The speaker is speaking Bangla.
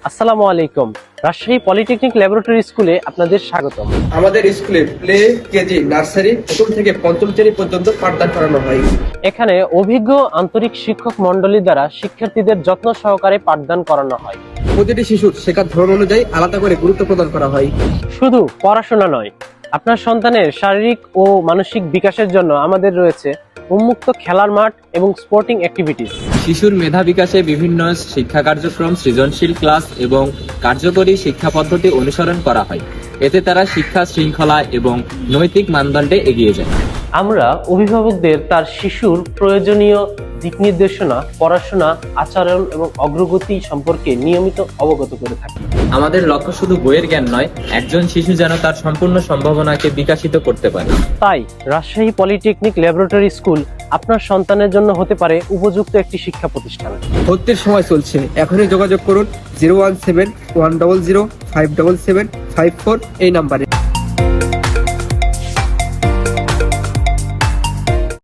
আসসালামু আলাইকুম। রাজশাহী পলিটেকনিক ল্যাবরেটরি স্কুলে আপনাদের স্বাগতম। আমাদের স্কুলে প্লে, কেজি, নার্সারি প্রথম থেকে পঞ্চম শ্রেণী পর্যন্ত পাঠদান করানো হয়। এখানে অভিজ্ঞ আন্তরিক শিক্ষক মণ্ডলী দ্বারা শিক্ষার্থীদের যত্ন সহকারে পাঠদান করানো হয়। প্রতিটি শিশুর শেখার ধরন অনুযায়ী আলাদা করে গুরুত্ব প্রদান করা হয়। শুধু পড়াশোনা নয়, আপনার সন্তানের শারীরিক ও মানসিক বিকাশের জন্য আমাদের রয়েছে উন্মুক্ত খেলার মাঠ এবং স্পোর্টিং অ্যাক্টিভিটিস। শিশুর মেধা বিকাশে বিভিন্ন শিক্ষা কার্যক্রম, সৃজনশীল ক্লাস এবং কার্যকরী শিক্ষা পদ্ধতি অনুসরণ করা হয়। এতে তারা শিক্ষা শৃঙ্খলা এবং নৈতিক মানদণ্ডে এগিয়ে যায়। আমরা অভিভাবকদের তার শিশুর প্রয়োজনীয় দিক নির্দেশনা, পড়াশোনা, আচরণ এবং অগ্রগতি সম্পর্কে নিয়মিত অবগত করে থাকি। আমাদের লক্ষ্য শুধু বইয়ের জ্ঞান নয়, একজন শিশু যেন তার সম্পূর্ণ সম্ভাবনাকে বিকাশিত করতে পারে। তাই রাজশাহী পলিটেকনিক ল্যাবরেটরি স্কুল আপনার সন্তানের জন্য হতে পারে উপযুক্ত একটি শিক্ষা প্রতিষ্ঠান। ভর্তির সময় চলছে, এখনই যোগাযোগ করুন 01710057754 এই নাম্বারে।